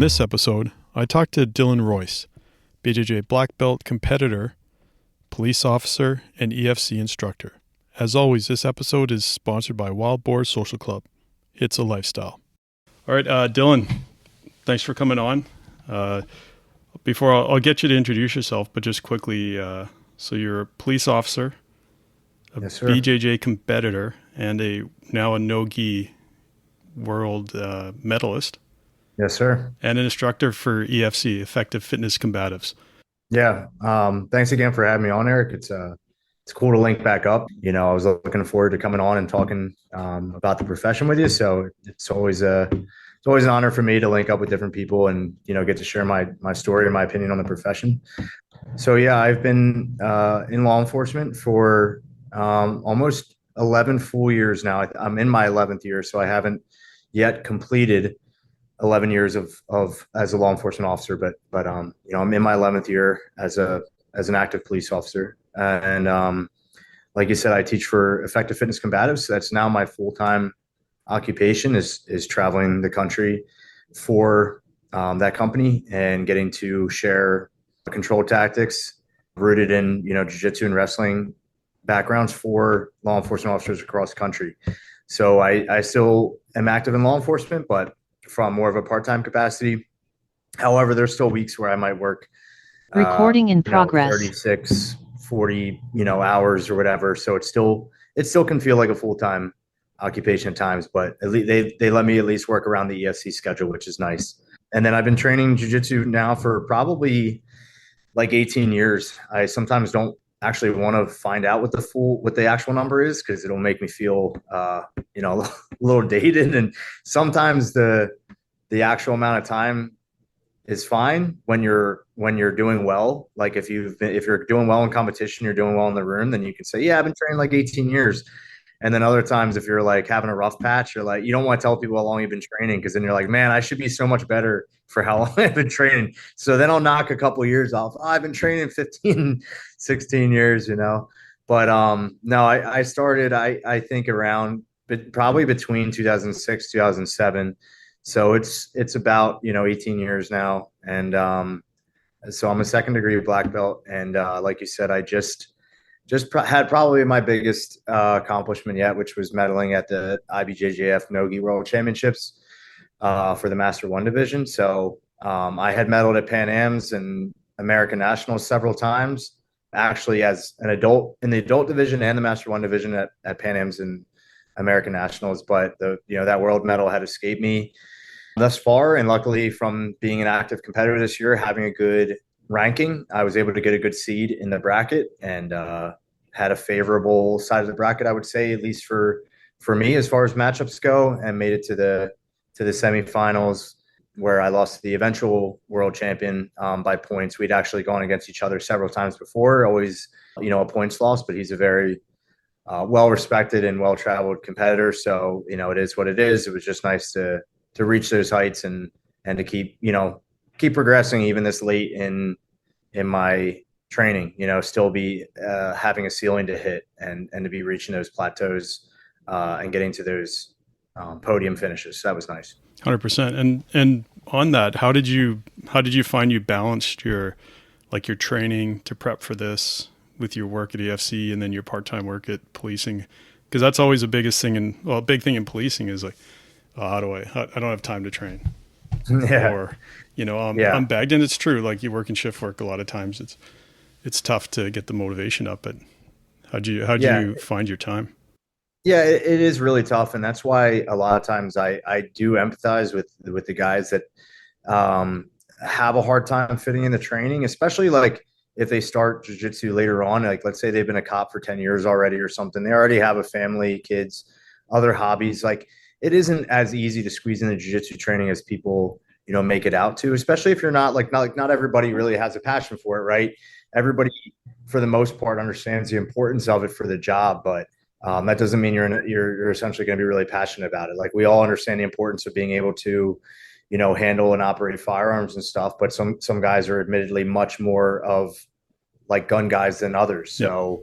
this episode, I talked to Dylan Royce, BJJ black belt competitor, police officer, and EFC instructor. As always, this episode is sponsored by Wild Boar Social Club. It's a lifestyle. All right, Dylan, thanks for coming on. Before I'll get you to introduce yourself, but just quickly, so you're a police officer, a Yes, sir. BJJ competitor, and now a no-gi world medalist. Yes, sir. And an instructor for EFC, Effective Fitness Combatives. Yeah. Thanks again for having me on, Eric. It's cool to link back up. You know, I was looking forward to coming on and talking about the profession with you. So it's always an honor for me to link up with different people and, you know, get to share my story and my opinion on the profession. So yeah, I've been in law enforcement for almost 11 full years now. I'm in my 11th year, so I haven't yet completed 11 years of as a law enforcement officer, but you know, I'm in my 11th year as an active police officer. And like you said, I teach for Effective Fitness Combatives. So that's now my full-time occupation is traveling the country for that company and getting to share control tactics rooted in, you know, jiu-jitsu and wrestling backgrounds for law enforcement officers across the country. So I still am active in law enforcement, but from more of a part-time capacity. However, there's still weeks where I might work recording in progress 36, 40, you know, hours or whatever. So it still can feel like a full-time occupation at times, but at least they let me at least work around the EFC schedule, which is nice. And then I've been training jiu-jitsu now for probably like 18 years. I sometimes don't actually want to find out what the actual number is, because it'll make me feel you know, a little dated. And sometimes the actual amount of time is fine when you're doing well. Like if you're doing well in competition, you're doing well in the room, then you can say, yeah, I've been training like 18 years. And then other times, if you're like having a rough patch, you're like, you don't want to tell people how long you've been training, because then you're like, man, I should be so much better for how long I've been training. So then I'll knock a couple of years off. Oh, I've been training 15, 16 years, you know. But no, I started, I think around, but probably between 2006, 2007. So it's about, you know, 18 years now. And so I'm a second degree black belt. And like you said, I just had probably my biggest accomplishment yet, which was medaling at the IBJJF No-Gi World Championships for the Master 1 division. So I had medaled at Pan Ams and American Nationals several times, actually as an adult in the adult division and the Master 1 division at Pan Ams and American Nationals. But that world medal had escaped me thus far. And luckily, from being an active competitor this year, having a good ranking, I was able to get a good seed in the bracket and had a favorable side of the bracket, I would say, at least for me as far as matchups go, and made it to the semifinals, where I lost to the eventual world champion by points. We'd actually gone against each other several times before, always, you know, a points loss, but he's a very well-respected and well-traveled competitor. So, you know, it is what it is. It was just nice to reach those heights and to keep progressing even this late in my training, you know, still be having a ceiling to hit and to be reaching those plateaus and getting to those podium finishes. So that was nice. 100%. And on that, how did you find you balanced your training to prep for this with your work at EFC and then your part-time work at policing? Because that's always the biggest thing. A big thing in policing is like, I don't have time to train. Yeah. Or, you know, I'm bagged. And it's true. Like, you work in shift work, a lot of times it's tough to get the motivation up. But how'd you find your time? Yeah, it is really tough. And that's why a lot of times I do empathize with the guys that have a hard time fitting in the training, especially like if they start jiu-jitsu later on. Like, let's say they've been a cop for 10 years already or something. They already have a family, kids, other hobbies. Like, it isn't as easy to squeeze in the jiu-jitsu training as people, you know, make it out to, especially if you're not everybody really has a passion for it, right? Everybody, for the most part, understands the importance of it for the job, but that doesn't mean you're essentially going to be really passionate about it. Like, we all understand the importance of being able to, you know, handle and operate firearms and stuff, but some guys are admittedly much more of like gun guys than others. So,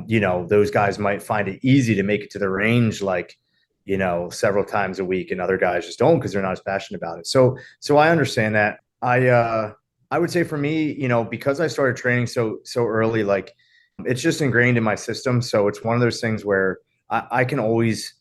you know, those guys might find it easy to make it to the range, like, several times a week, and other guys just don't because they're not as passionate about it. So I understand that. I would say for me, because I started training so early, like it's just ingrained in my system. So it's one of those things where I can always,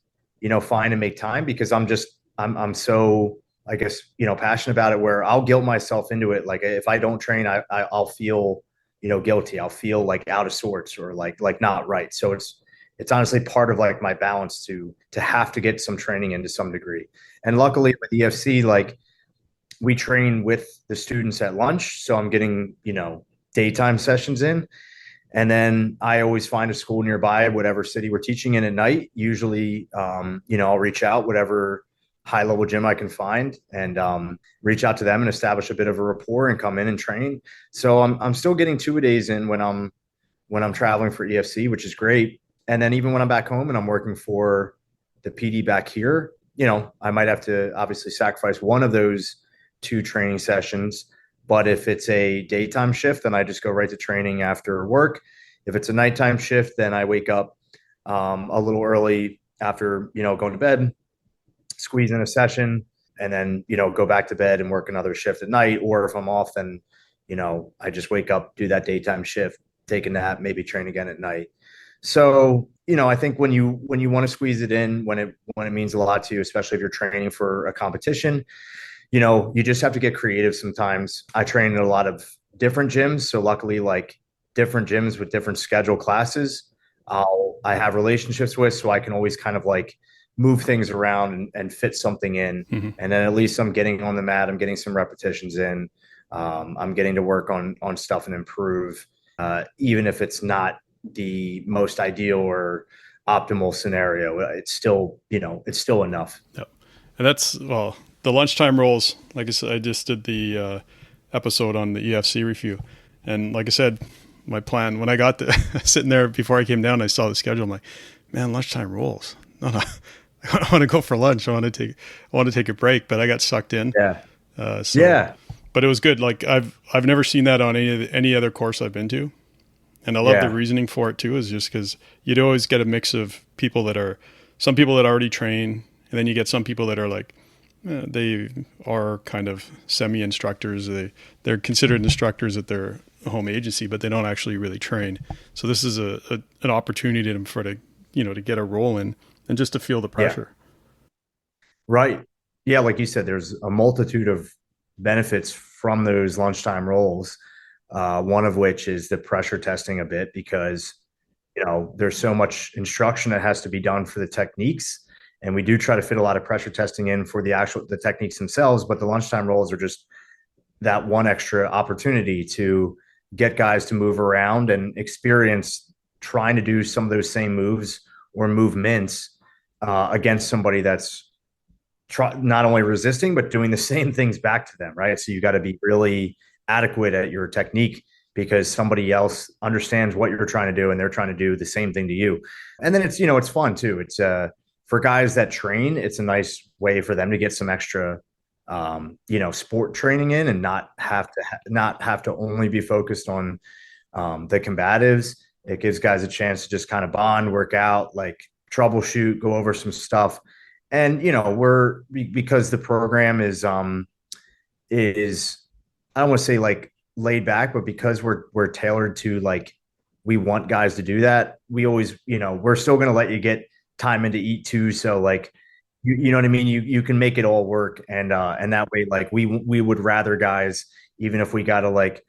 find and make time because I'm so, I guess, passionate about it, where I'll guilt myself into it. Like if I don't train, I'll feel, guilty. I'll feel like out of sorts or like not right. So it's honestly part of like my balance to have to get some training in to some degree. And luckily with EFC, like we train with the students at lunch. So I'm getting, daytime sessions in. And then I always find a school nearby, whatever city we're teaching in at night. Usually, I'll reach out, whatever high level gym I can find, and reach out to them and establish a bit of a rapport and come in and train. So I'm still getting 2 days in when I'm traveling for EFC, which is great. And then even when I'm back home and I'm working for the PD back here, I might have to obviously sacrifice one of those 2 training sessions. But if it's a daytime shift, then I just go right to training after work. If it's a nighttime shift, then I wake up a little early after, going to bed, squeeze in a session, and then, go back to bed and work another shift at night. Or if I'm off, then, I just wake up, do that daytime shift, take a nap, maybe train again at night. So, I think when you want to squeeze it in, when it means a lot to you, especially if you're training for a competition, you just have to get creative sometimes. I train in a lot of different gyms. So luckily, like different gyms with different schedule classes, I have relationships with, so I can always kind of like move things around and fit something in. Mm-hmm. And then at least I'm getting on the mat, I'm getting some repetitions in. I'm getting to work on stuff and improve, even if it's not the most ideal or optimal scenario. It's still, it's still enough. Yep. And that's, well, the lunchtime rolls, like I said, I just did the episode on the EFC review. And like I said, my plan, when I got sitting there before I came down, I saw the schedule. I'm like, man, lunchtime rolls. No, I want to go for lunch. I want to take a break, but I got sucked in. Yeah. Yeah. But it was good. Like I've never seen that on any other course I've been to. And I love the reasoning for it too, is just because you'd always get a mix of people some people that already train, and then you get some people that are like, they are kind of semi-instructors. They're considered instructors at their home agency, but they don't actually really train. So this is an opportunity to get a role in and just to feel the pressure. Yeah. Right. Yeah. Like you said, there's a multitude of benefits from those lunchtime roles. One of which is the pressure testing a bit, because, there's so much instruction that has to be done for the techniques. And we do try to fit a lot of pressure testing in for the techniques themselves, but the lunchtime roles are just that one extra opportunity to get guys to move around and experience trying to do some of those same moves or movements against somebody that's not only resisting, but doing the same things back to them, right? So you got to be really adequate at your technique because somebody else understands what you're trying to do and they're trying to do the same thing to you. And then it's, it's fun too. It's for guys that train, it's a nice way for them to get some extra, sport training in and not have to only be focused on the combatives. It gives guys a chance to just kind of bond, work out, like troubleshoot, go over some stuff. And, because the program is I don't want to say like laid back, but because we're tailored to like, we want guys to do that. We always, we're still going to let you get time in to eat too. So like, you know what I mean? You can make it all work. And that way, like we would rather guys, even if we got to like,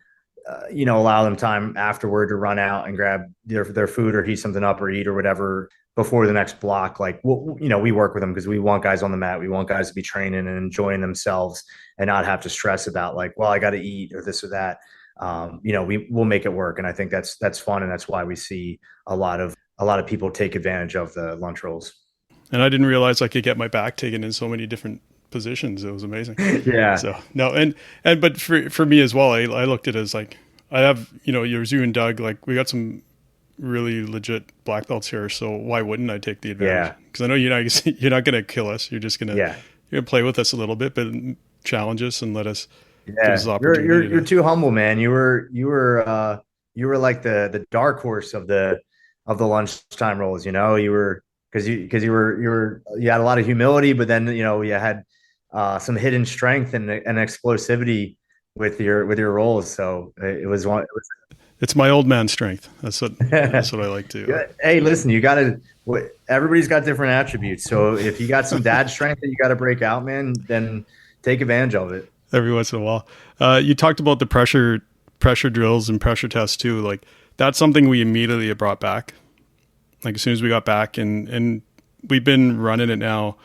allow them time afterward to run out and grab their food or heat something up or eat or whatever before the next block. Like, we work with them because we want guys on the mat. We want guys to be training and enjoying themselves and not have to stress about like, well, I got to eat or this or that. We'll make it work. And I think that's fun. And that's why we see a lot of people take advantage of the lunch rolls. And I didn't realize I could get my back taken in so many different positions. It was amazing. Yeah. So no, but for me as well, I looked at it as like, I have, yours, you and Doug, like we got some really legit black belts here. So why wouldn't I take the advantage? Because I know you're not going to kill us. You're just going to, you're going to play with us a little bit, but challenge us and let us. Yeah. You're too humble, man. You were like the dark horse of the lunchtime rolls, because you had a lot of humility, but then you had some hidden strength and explosivity with your roles. So it was one. It's my old man strength. That's what I like to. Hey, listen, everybody's got different attributes. So if you got some dad strength that you got to break out, man, then take advantage of it. Every once in a while. You talked about the pressure drills and pressure tests too. Like that's something we immediately brought back. Like as soon as we got back, and we've been running it now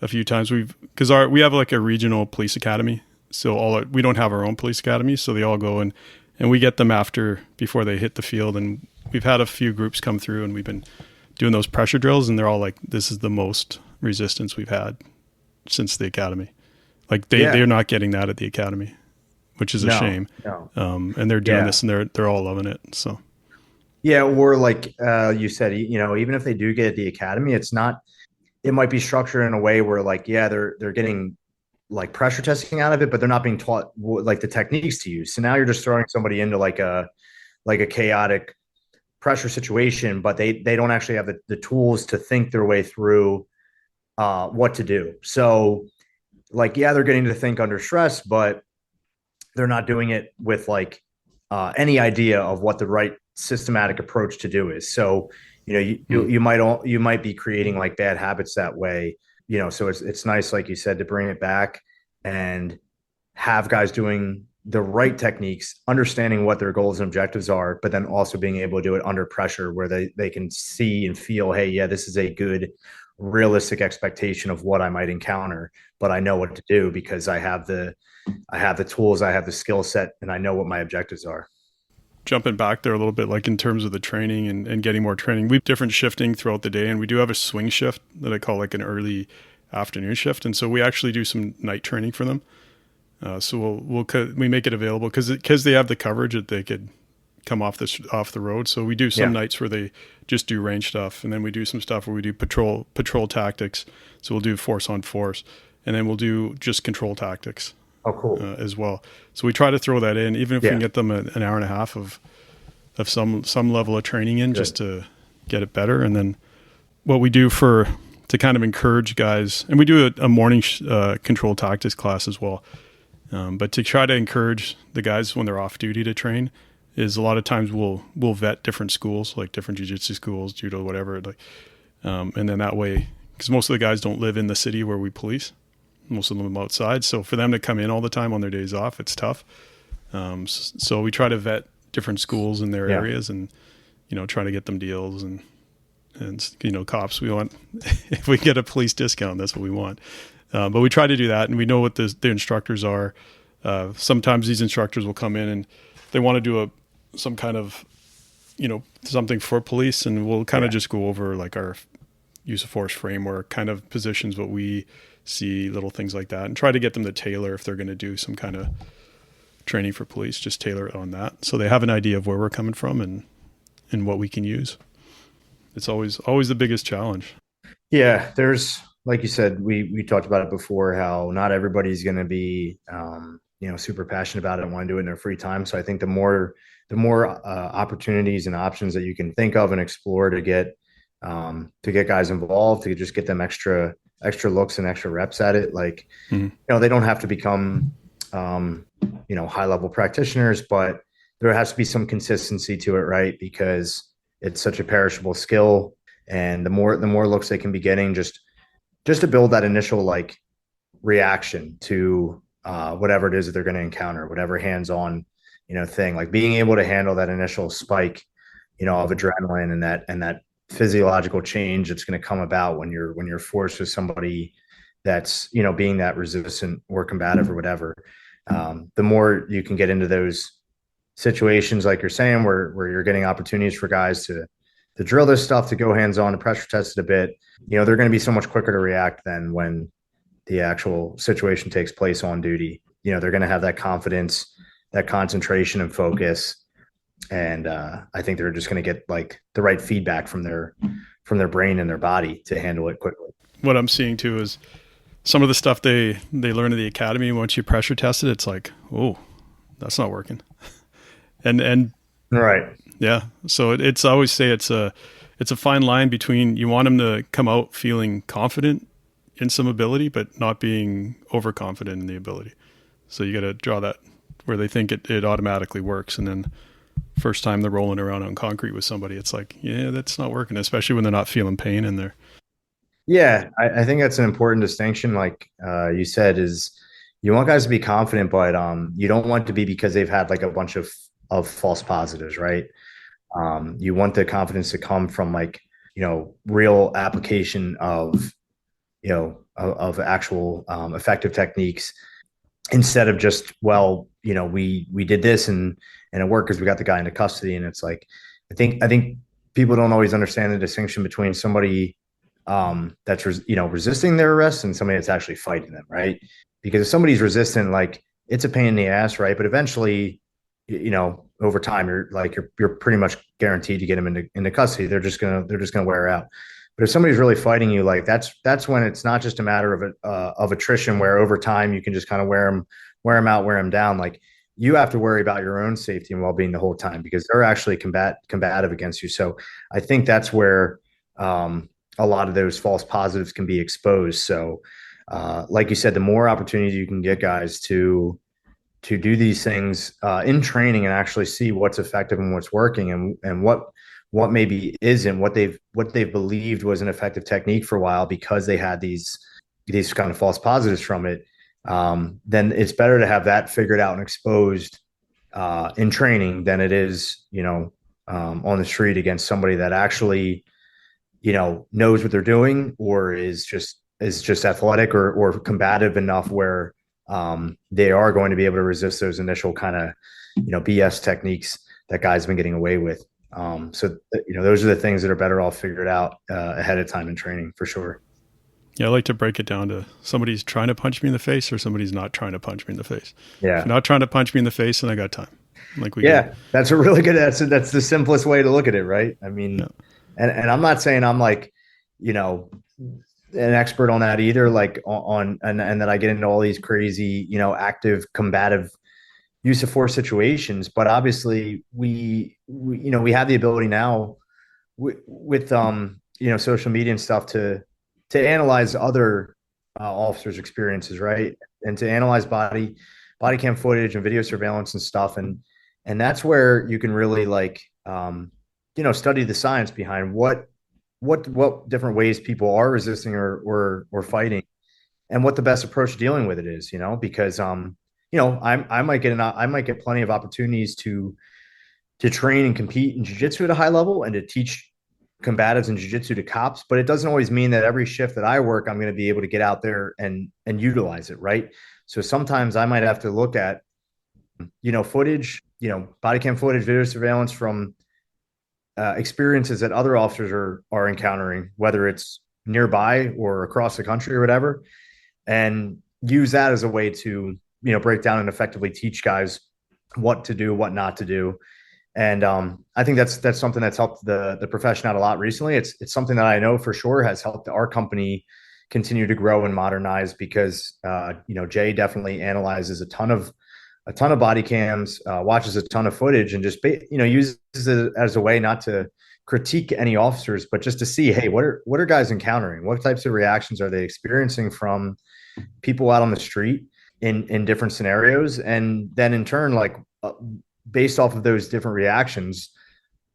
a few times. Because we have like a regional police academy. So we don't have our own police academy. So they all go and we get them before they hit the field. And we've had a few groups come through and we've been doing those pressure drills, and they're all like, this is the most resistance we've had since the academy. Like they're not getting that at the academy, which is a shame. No. And they're doing this and they're all loving it. So. Yeah. Or like you said, even if they do get at the academy, it might be structured in a way where like, they're getting like pressure testing out of it, but they're not being taught like the techniques to use. So now you're just throwing somebody into like a chaotic pressure situation, but they don't actually have the tools to think their way through what to do. So like, they're getting to think under stress, but they're not doing it with like any idea of what the right systematic approach to do is. So, you might be creating like bad habits that way. So it's nice, like you said, to bring it back and have guys doing the right techniques, understanding what their goals and objectives are, but then also being able to do it under pressure where they can see and feel, hey, this is a good, realistic expectation of what I might encounter, but I know what to do because I have the tools, I have the skill set, and I know what my objectives are. Jumping back there a little bit, like in terms of the training and getting more training, we have different shifting throughout the day, and we do have a swing shift that I call like an early afternoon shift. And so we actually do some night training for them. So we make it available because they have the coverage that they could come off the road. So we do some nights where they just do range stuff, and then we do some stuff where we do patrol tactics. So we'll do force on force, and then we'll do just control tactics. Oh, cool. As well. So we try to throw that in, even if we can get them an hour and a half of some level of training in, just to get it better. And then what we do to kind of encourage guys, and we do a morning control tactics class as well. But to try to encourage the guys when they're off duty to train is a lot of times we'll vet different schools, like different jiu-jitsu schools, judo, whatever. Like, and then that way, because most of the guys don't live in the city where we police. Most of them outside. So for them to come in all the time on their days off, it's tough. So we try to vet different schools in their areas and, try to get them deals and cops. We want, if we get a police discount, that's what we want. But we try to do that, and we know what the instructors are. Sometimes these instructors will come in and they want to do some kind of, something for police, and we'll kind of just go over like our use of force framework, kind of positions what we see, little things like that, and try to get them to tailor if they're going to do some kind of training for police, just tailor it on that. So they have an idea of where we're coming from and what we can use. It's always the biggest challenge. Yeah. There's, like you said, we talked about it before, how not everybody's going to be, super passionate about it and want to do it in their free time. So I think the more opportunities and options that you can think of and explore to get guys involved, to just get them extra looks and extra reps at it. Like, they don't have to become, high level practitioners, but there has to be some consistency to it, right? Because it's such a perishable skill, and the more looks they can be getting, just to build that initial like reaction to whatever it is that they're going to encounter, whatever hands-on, thing, like being able to handle that initial spike, of adrenaline and that physiological change that's going to come about when you're forced with somebody that's, being that resistant or combative or whatever. The more you can get into those situations, like you're saying, where you're getting opportunities for guys to drill this stuff, to go hands-on, to pressure test it a bit, they're going to be so much quicker to react than when the actual situation takes place on duty. They're going to have that confidence, that concentration and focus. And I think they're just going to get like the right feedback from their brain and their body to handle it quickly. What I'm seeing too is some of the stuff they learn in the academy, once you pressure test it, it's like, oh, that's not working. and right. Yeah. So it's I always say it's it's a fine line between you want them to come out feeling confident in some ability, but not being overconfident in the ability. So you got to draw that where they think it automatically works. And then first time they're rolling around on concrete with somebody, it's like, yeah, that's not working, especially when they're not feeling pain in there. Yeah, I think that's an important distinction. Like you said, is you want guys to be confident, but you don't want it to be because they've had like a bunch of false positives, right? You want the confidence to come from like, real application of, of actual effective techniques instead of just, well, we did this and it worked because we got the guy into custody. And it's like, I think people don't always understand the distinction between somebody that's resisting their arrest and somebody that's actually fighting them, right? Because if somebody's resistant, like it's a pain in the ass, right? But eventually, over time, you're pretty much guaranteed to get them into custody. They're just gonna wear out. But if somebody's really fighting you, like that's when it's not just a matter of attrition, where over time you can just kind of wear them out, wear them down. Like you have to worry about your own safety and well-being the whole time because they're actually combative against you. So I think that's where a lot of those false positives can be exposed. So, like you said, the more opportunities you can get guys to do these things in training and actually see what's effective and what's working and what maybe isn't, what they've believed was an effective technique for a while because they had these kind of false positives from it, then it's better to have that figured out and exposed in training than it is, on the street against somebody that actually, knows what they're doing or is just athletic or combative enough where they are going to be able to resist those initial kind of, BS techniques that guys have been getting away with. So, those are the things that are better all figured out ahead of time in training for sure. Yeah, I like to break it down to somebody's trying to punch me in the face or somebody's not trying to punch me in the face. Yeah. If you're not trying to punch me in the face, then I got time. That's a really good, that's the simplest way to look at it. Right. I mean, yeah. And I'm not saying I'm like, an expert on that either, like and that I get into all these crazy, active combative use of force situations. But obviously we have the ability now with social media and stuff to analyze other officers' experiences, right? And to analyze body cam footage and video surveillance and stuff. And that's where you can really like, study the science behind what different ways people are resisting or fighting and what the best approach to dealing with it is, because, I might get plenty of opportunities to train and compete in jiu-jitsu at a high level and to teach combatives in jiu-jitsu to cops, but it doesn't always mean that every shift that I work, I'm going to be able to get out there and utilize it. Right. So sometimes I might have to look at, footage, body cam footage, video surveillance from experiences that other officers are encountering, whether it's nearby or across the country or whatever, and use that as a way to, break down and effectively teach guys what to do, what not to do. And I think that's something that's helped the profession out a lot recently. It's something that I know for sure has helped our company continue to grow and modernize because, Jay definitely analyzes a ton of body cams, watches a ton of footage and just, uses it as a way not to critique any officers, but just to see, hey, what are guys encountering? What types of reactions are they experiencing from people out on the street in different scenarios? And then in turn, like based off of those different reactions,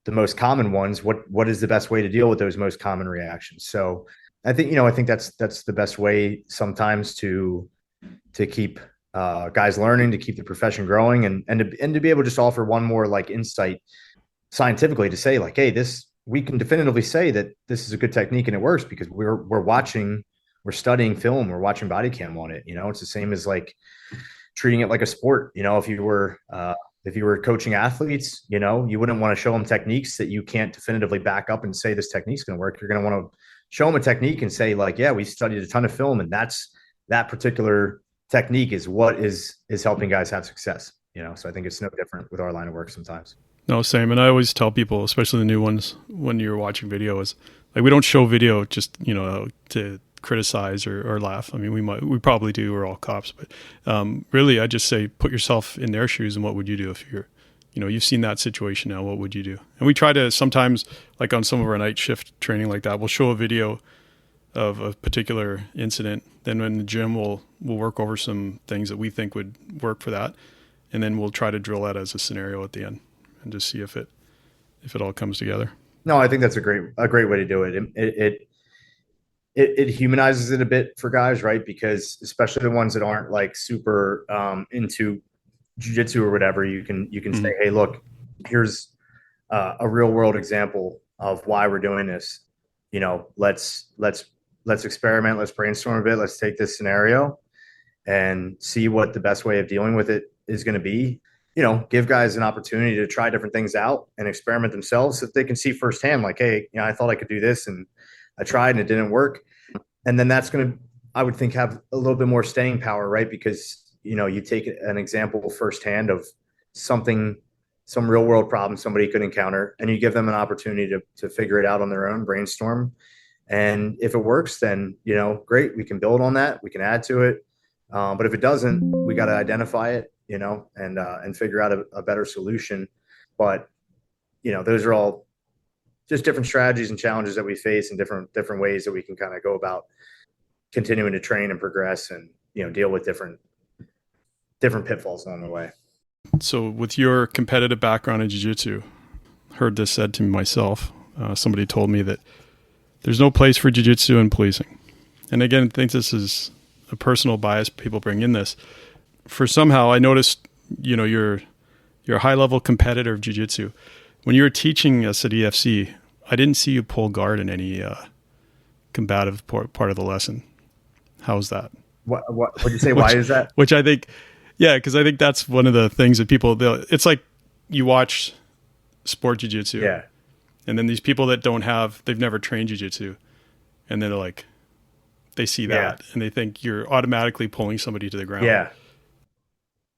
the most common ones, what is the best way to deal with those most common reactions? So I think that's the best way sometimes to keep guys learning, to keep the profession growing and to be able to just offer one more like insight scientifically to say like, hey, we can definitively say that this is a good technique and it works because we're studying film, we're watching body cam on it. It's the same as like treating it like a sport. If you were coaching athletes, you wouldn't want to show them techniques that you can't definitively back up and say this technique's going to work. You're going to want to show them a technique and say like, yeah, we studied a ton of film and that particular technique is what is helping guys have success, so I think it's no different with our line of work sometimes. No, same. And I always tell people, especially the new ones, when you're watching video, is like we don't show video just to criticize or laugh. I mean, we probably do. We're all cops, but really, I just say put yourself in their shoes and what would you do if you're you've seen that situation now. What would you do? And we try to sometimes, like on some of our night shift training like that, we'll show a video of a particular incident. Then in the gym, we'll work over some things that we think would work for that. And then we'll try to drill that as a scenario at the end and just see if it all comes together. No, I think that's a great way to do it. It humanizes it a bit for guys, right? Because especially the ones that aren't like super into jiu-jitsu or whatever, you can say, hey, look, here's a real world example of why we're doing this. Let's experiment, let's brainstorm a bit, let's take this scenario and see what the best way of dealing with it is going to be. Give guys an opportunity to try different things out and experiment themselves so that they can see firsthand, like, hey, I thought I could do this and I tried and it didn't work. And then that's going to, I would think, have a little bit more staying power, right? Because, you take an example firsthand of some real world problem somebody could encounter, and you give them an opportunity to figure it out on their own, brainstorm. And if it works, then, great, we can build on that. We can add to it. But if it doesn't, we got to identify it, and figure out a better solution. But, those are all just different strategies and challenges that we face, and different ways that we can kind of go about continuing to train and progress and, deal with different pitfalls along the way. So with your competitive background in jiu-jitsu, heard this said to me myself. Somebody told me that there's no place for jiu-jitsu in policing. And again, I think this is a personal bias people bring in this. For somehow, I noticed, you're a high-level competitor of jiu-jitsu. When you were teaching us at EFC, I didn't see you pull guard in any combative part of the lesson. How's that? What would you say? Why is that? Which I think, yeah, because I think that's one of the things that people, it's like you watch sport jiu-jitsu. Yeah. And then these people that they've never trained jiu-jitsu, and they're like, they see that and they think you're automatically pulling somebody to the ground. Yeah.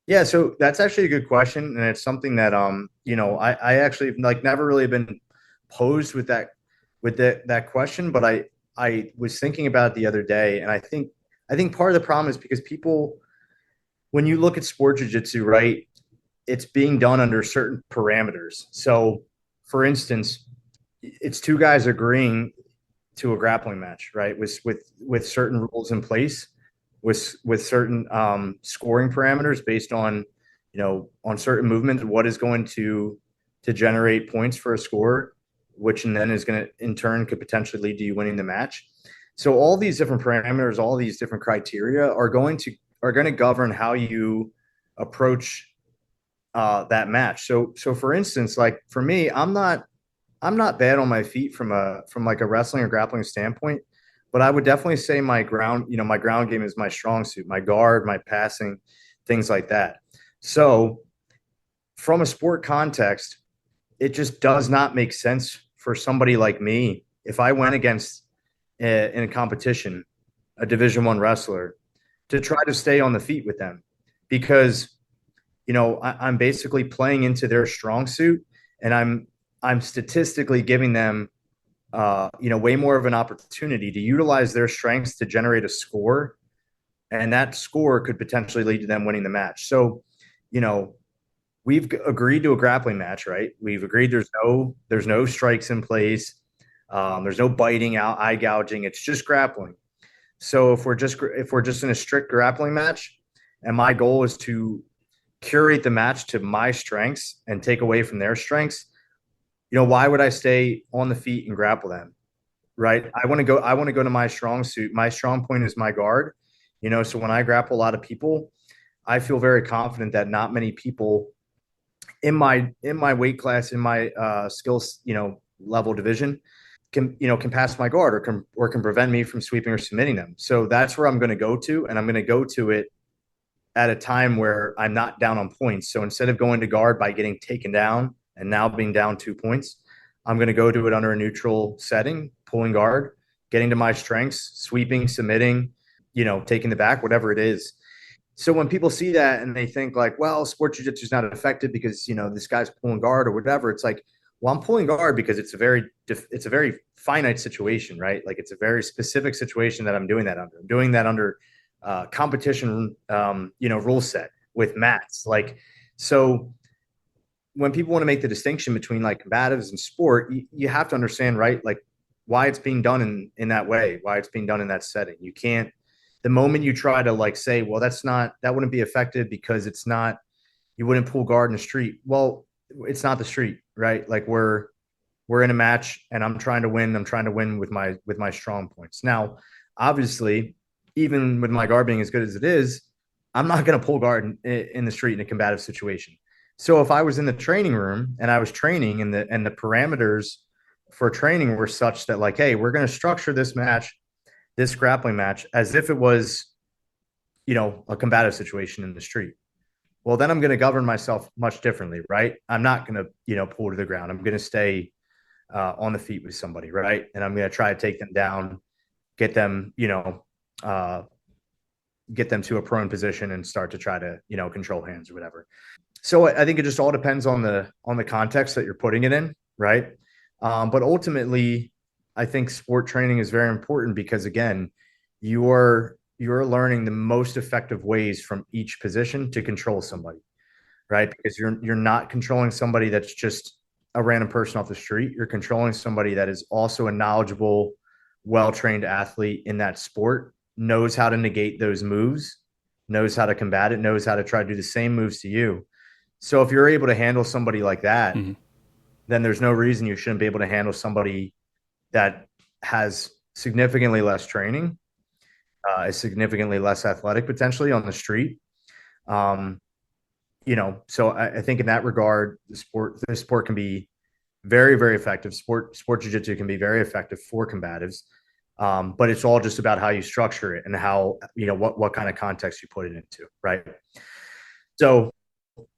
Yeah. So that's actually a good question. And it's something that, I actually never really been posed with that question, but I was thinking about it the other day. And I think part of the problem is because people, when you look at sport jiu-jitsu, right, it's being done under certain parameters. So for instance, it's two guys agreeing to a grappling match, right? With certain rules in place, with certain scoring parameters based on, on certain movements, what is going to generate points for a score, which then is going to, in turn, could potentially lead to you winning the match. So all these different parameters, all these different criteria are going to govern how you approach that match. So for instance, like for me, I'm not bad on my feet from like a wrestling or grappling standpoint, but I would definitely say my ground game is my strong suit, my guard, my passing, things like that. So from a sport context, it just does not make sense for somebody like me, if I went against in a competition, a Division I wrestler, to try to stay on the feet with them, because, I'm basically playing into their strong suit, and I'm statistically giving them, way more of an opportunity to utilize their strengths to generate a score, and that score could potentially lead to them winning the match. So, we've agreed to a grappling match, right? We've agreed there's no strikes in place. There's no biting out, eye gouging. It's just grappling. So if we're just in a strict grappling match, and my goal is to curate the match to my strengths and take away from their strengths, why would I stay on the feet and grapple them? Right. I want to go to my strong suit. My strong point is my guard, so when I grapple a lot of people, I feel very confident that not many people in my weight class, in my skills, level division can pass my guard or can prevent me from sweeping or submitting them. So that's where I'm going to go to, and I'm going to go to it at a time where I'm not down on points. So instead of going to guard by getting taken down and now being down 2 points, I'm going to go to it under a neutral setting, pulling guard, getting to my strengths, sweeping, submitting, taking the back, whatever it is. So when people see that and they think like, well, sport jiu-jitsu is not effective because, this guy's pulling guard or whatever, it's like, well, I'm pulling guard because it's a very finite situation, right? Like it's a very specific situation that I'm doing that under. I'm doing that under competition, rule set with mats. Like, so when people want to make the distinction between like combatives and sport, you have to understand, right? Like why it's being done in that way, why it's being done in that setting. You can't, the moment you try to like say, well, that wouldn't be effective because it's not, you wouldn't pull guard in the street. Well, it's not the street, right? Like we're in a match and I'm trying to win. I'm trying to win with my strong points. Now, obviously, even with my guard being as good as it is, I'm not going to pull guard in the street in a combative situation. So if I was in the training room and I was training and the parameters for training were such that like, hey, we're going to structure this match, this grappling match, as if it was, a combative situation in the street. Well, then I'm going to govern myself much differently, right? I'm not going to, pull to the ground. I'm going to stay on the feet with somebody, right? And I'm going to try to take them down, get them, get them to a prone position and start to try to, control hands or whatever. So I think it just all depends on the context that you're putting it in, right? But ultimately, I think sport training is very important because again, you're learning the most effective ways from each position to control somebody, right? Because you're not controlling somebody that's just a random person off the street. You're controlling somebody that is also a knowledgeable, well-trained athlete in that sport, knows how to negate those moves, knows how to combat it, knows how to try to do the same moves to you. So if you're able to handle somebody like that, then there's no reason you shouldn't be able to handle somebody that has significantly less training, is significantly less athletic potentially on the street. So I think in that regard, the sport can be very, very effective. Sport jiu-jitsu can be very effective for combatives. But it's all just about how you structure it and how, what kind of context you put it into. Right. So,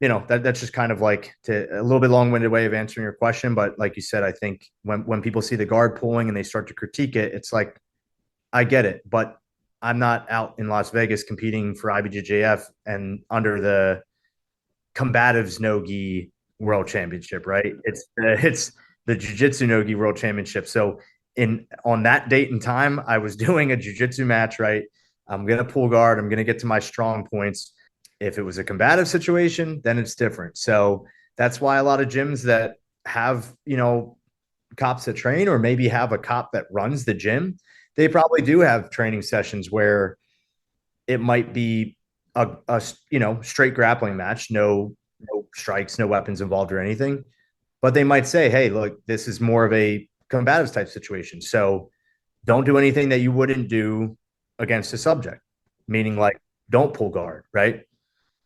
that's just kind of like a little bit long-winded way of answering your question. But like you said, I think when people see the guard pulling and they start to critique it, it's like, I get it, but I'm not out in Las Vegas competing for IBJJF and under the combatives no-gi world championship, right? It's the jiu-jitsu no-gi world championship. So on that date and time, I was doing a jiu-jitsu match, right? I'm going to pull guard. I'm going to get to my strong points. If it was a combative situation, then it's different. So that's why a lot of gyms that have, cops that train or maybe have a cop that runs the gym, they probably do have training sessions where it might be a straight grappling match, no strikes, no weapons involved or anything. But they might say, hey, look, this is more of a combative type situation. So don't do anything that you wouldn't do against a subject, meaning like don't pull guard, right?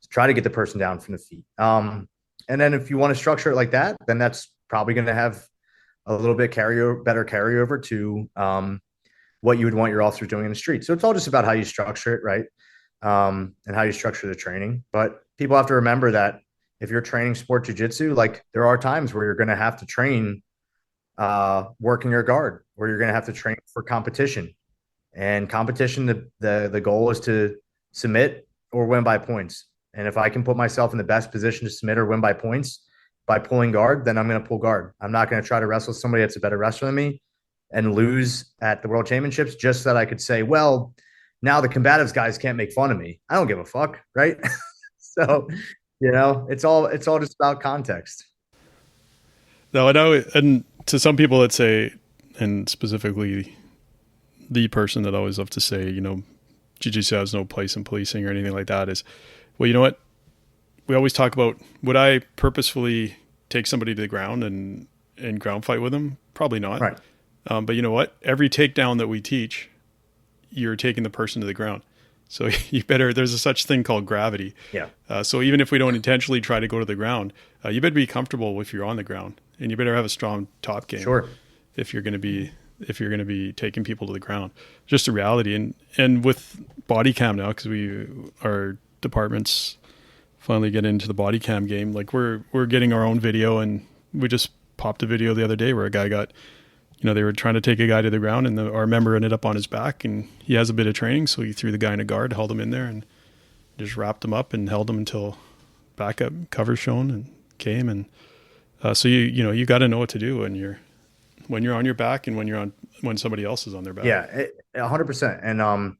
Try to get the person down from the feet. And then if you want to structure it like that, then that's probably going to have a little bit better carryover to what you would want your officers doing in the street. So it's all just about how you structure it, right? And how you structure the training. But people have to remember that if you're training sport jiu-jitsu, like there are times where you're going to have to train working your guard, where you're going to have to train for competition. And competition, the goal is to submit or win by points. And if I can put myself in the best position to submit or win by points by pulling guard, then I'm going to pull guard. I'm not going to try to wrestle somebody that's a better wrestler than me and lose at the world championships just so that I could say, well, now the combatives guys can't make fun of me. I don't give a fuck, right? So, it's all just about context. No, I know, and to some people that say, and specifically the person that I always love to say, jiu-jitsu has no place in policing or anything like that is, well, you know what? We always talk about, would I purposefully take somebody to the ground and ground fight with them? Probably not. Right. But you know what? Every takedown that we teach, you're taking the person to the ground. So there's a such thing called gravity. Yeah. So even if we don't intentionally try to go to the ground, you better be comfortable if you're on the ground, and you better have a strong top game. Sure. If you're going to be taking people to the ground, just a reality. And with body cam now, because our departments finally get into the body cam game, like we're getting our own video, and we just popped a video the other day where a guy got, they were trying to take a guy to the ground, and our member ended up on his back, and he has a bit of training, so he threw the guy in a guard, held him in there, and just wrapped him up and held him until backup cover shown and came. And so you got to know what to do when you're on your back and when somebody else is on their back. Yeah, 100%.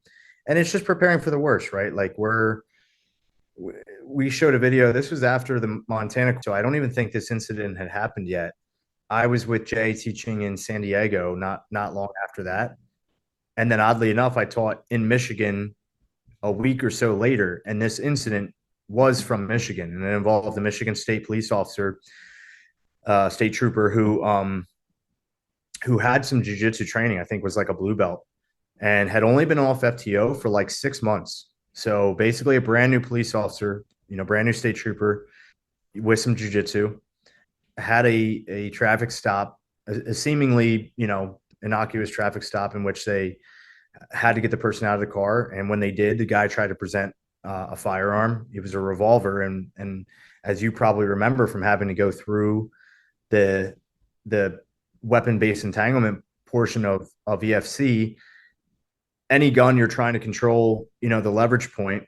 And it's just preparing for the worst, right? Like we're we showed a video. This was after the Montana, so I don't even think this incident had happened yet. I was with Jay teaching in San Diego not long after that. And then oddly enough, I taught in Michigan a week or so later, and this incident was from Michigan, and it involved the Michigan State police officer, state trooper who had some jiu-jitsu training. I think was like a blue belt, and had only been off FTO for like 6 months. So basically, a brand new police officer, brand new state trooper with some jiu-jitsu, had a traffic stop, a seemingly innocuous traffic stop in which they had to get the person out of the car. And when they did, the guy tried to present a firearm. It was a revolver. And as you probably remember from having to go through the weapon-based entanglement portion of EFC, any gun you're trying to control, the leverage point,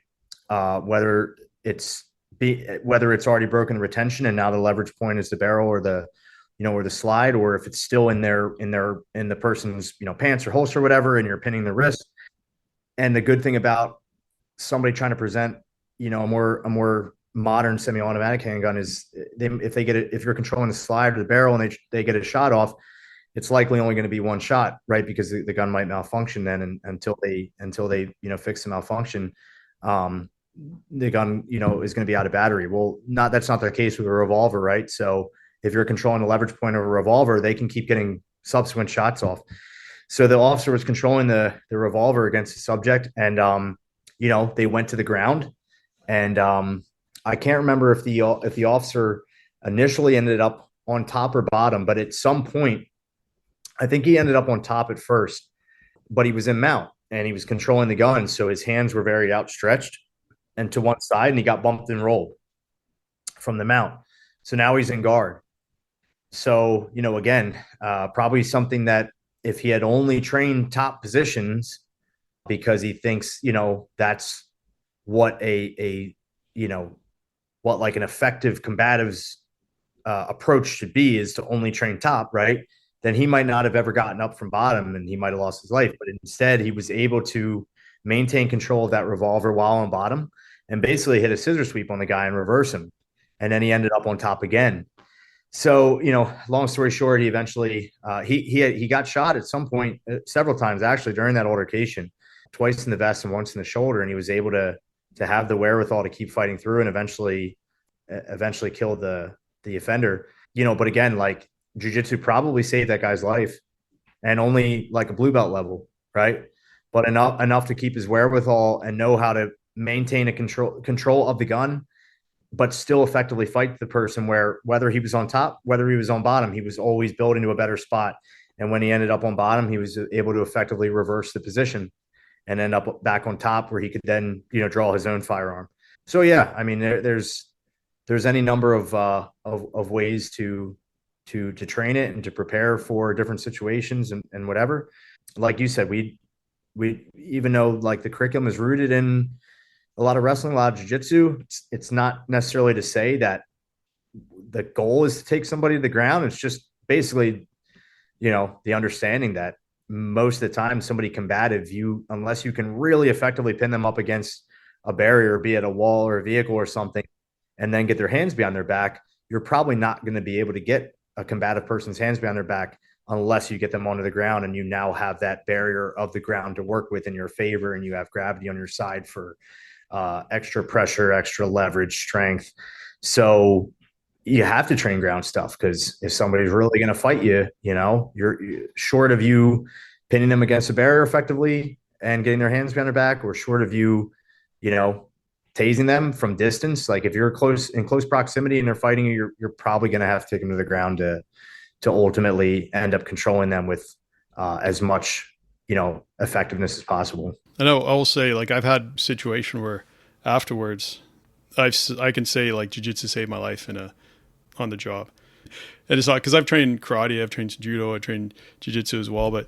whether it's already broken retention and now the leverage point is the barrel or the slide, or if it's still in the person's pants or holster or whatever, and you're pinning the wrist. And the good thing about somebody trying to present a more modern semi-automatic handgun is if you're controlling the slide or the barrel and they get a shot off, it's likely only going to be one shot, right? Because the gun might malfunction then, and until they fix the malfunction, the gun is going to be out of battery. Well, that's not the case with a revolver, right? So if you're controlling the leverage point of a revolver, they can keep getting subsequent shots off. So the officer was controlling the revolver against the subject, and they went to the ground, and I can't remember if the officer initially ended up on top or bottom, but at some point, I think he ended up on top at first, but he was in mount and he was controlling the gun, so his hands were very outstretched and to one side, and he got bumped and rolled from the mount. So now he's in guard. So, again, probably something that if he had only trained top positions because he thinks, that's what what like an effective combative's approach should be, is to only train top, right? Then he might not have ever gotten up from bottom and he might have lost his life. But instead, he was able to maintain control of that revolver while on bottom and basically hit a scissor sweep on the guy and reverse him. And then he ended up on top again. So, long story short, he eventually he got shot at some point, several times actually during that altercation, twice in the vest and once in the shoulder, and he was able to have the wherewithal to keep fighting through and eventually kill the offender. But again, like, jiu-jitsu probably saved that guy's life, and only like a blue belt level, right? But enough to keep his wherewithal and know how to maintain a control of the gun, but still effectively fight the person, where whether he was on top, whether he was on bottom, he was always building to a better spot. And when he ended up on bottom, he was able to effectively reverse the position and end up back on top, where he could then, draw his own firearm. So yeah, I mean, there's any number of ways to train it and to prepare for different situations and whatever. Like you said, we even though like the curriculum is rooted in a lot of wrestling, a lot of jiu-jitsu, it's not necessarily to say that the goal is to take somebody to the ground. It's just basically, the understanding that most of the time somebody combative, unless you can really effectively pin them up against a barrier, be it a wall or a vehicle or something, and then get their hands behind their back, you're probably not going to be able to get a combative person's hands behind their back unless you get them onto the ground, and you now have that barrier of the ground to work with in your favor, and you have gravity on your side for extra pressure, extra leverage, strength. So you have to train ground stuff, because if somebody's really going to fight you, you're short of you pinning them against a barrier effectively and getting their hands behind their back, or short of you, tasing them from distance. Like if you're in close proximity and they're fighting you, you're probably going to have to take them to the ground to ultimately end up controlling them with as much, effectiveness as possible. I know. I will say, like, I've had a situation where afterwards I can say like jiu-jitsu saved my life on the job. And it's not because I've trained karate, I've trained judo, I've trained jiu-jitsu as well, but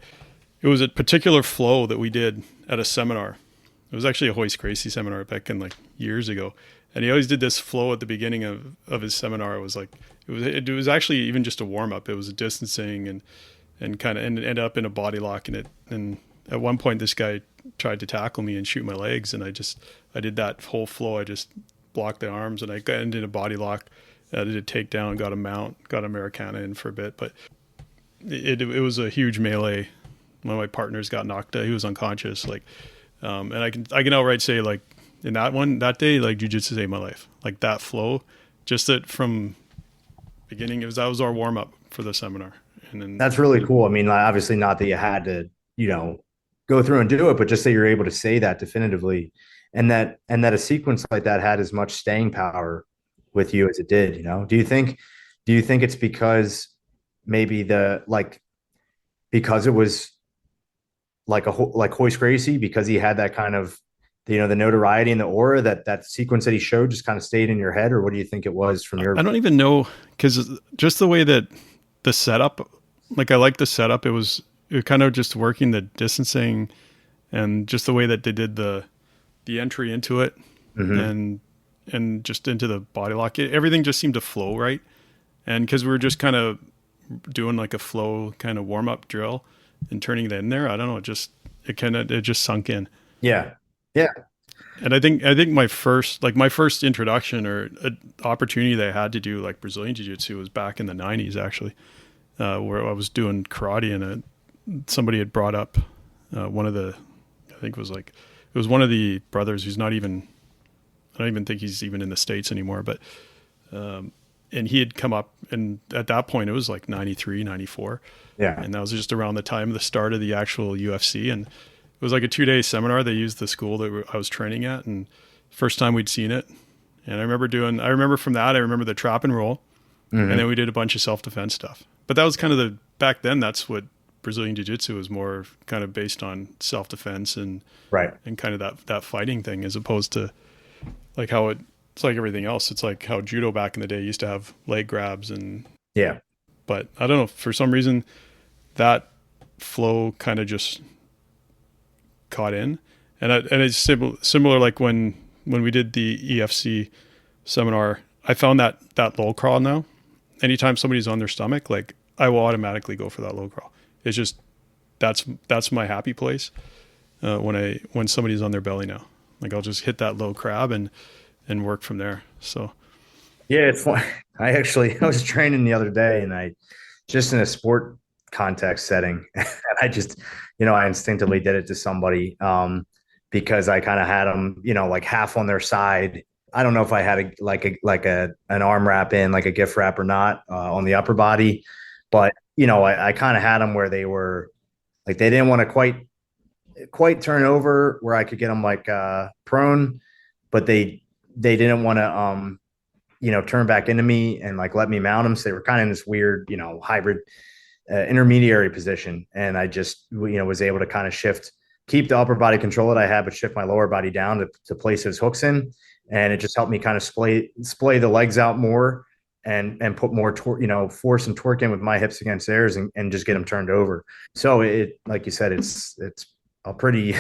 it was a particular flow that we did at a seminar. It was actually a Hoist Gracie seminar back in like years ago. And he always did this flow at the beginning of his seminar. It was actually even just a warm up. It was a distancing and kind of ended up in a body lock. And at one point this guy tried to tackle me and shoot my legs. And I did that whole flow. I just block the arms, and I got into a body lock. I did a takedown, got a mount, got Americana in for a bit, but it was a huge melee. One of my partners got knocked out. He was unconscious. Like, and I can outright say, like, in that day, like, jiu-jitsu saved my life. Like, that flow, just that from beginning, that was our warm up for the seminar. And then that's really cool. I mean, like, obviously not that you had to, go through and do it, but just that you're able to say that definitively, and that a sequence like that had as much staying power with you as it did. Do you think it's because maybe because it was like Hoist Gracie, because he had that kind of, the notoriety and the aura, that sequence that he showed just kind of stayed in your head? Or what do you think it was from your? I don't even know, because just the way that the setup, like, I like the setup. It was kind of just working the distancing, and just the way that they did the entry into it, and just into the body lock. Everything just seemed to flow right. And because we were just kind of doing like a flow kind of warm up drill and turning it in there, I don't know, it just sunk in. Yeah. And I think my first introduction or opportunity that I had to do like Brazilian Jiu-Jitsu was back in the 90s, actually, where I was doing karate, and somebody had brought up one of the, I think it was one of the brothers who's I don't even think he's even in the States anymore, but and he had come up, and at that point it was like 93, 94. Yeah. And that was just around the time of the start of the actual UFC. And it was like a 2-day seminar. They used the school that I was training at, and first time we'd seen it. And I remember from that, I remember the trap and roll. And then we did a bunch of self-defense stuff. But that was kind of back then, that's what Brazilian Jiu-Jitsu was more kind of based on, self-defense and kind of that fighting thing, as opposed to like how it's like everything else. It's like how judo back in the day used to have leg grabs and but I don't know, for some reason that flow kind of just caught in, and it's similar like when we did the EFC seminar. I found that low crawl now, anytime somebody's on their stomach, like, I will automatically go for that low crawl. It's just that's my happy place when somebody's on their belly now. Like, I'll just hit that low crab and work from there. So yeah, it's fun. I was training the other day, and I just in a sport context setting, and I just, I instinctively did it to somebody because I kind of had them, like half on their side. I don't know if I had an arm wrap in, like a gift wrap or not, on the upper body, but I kind of had them where they were like, they didn't want to quite turn over where I could get them like prone, but they didn't want to turn back into me and like let me mount them. So they were kind of in this weird, hybrid intermediary position. And I just, was able to kind of keep the upper body control that I had, but shift my lower body down to place those hooks in. And it just helped me kind of splay the legs out more and put more force and torque in with my hips against theirs, and just get them turned over. So it, like you said, it's a pretty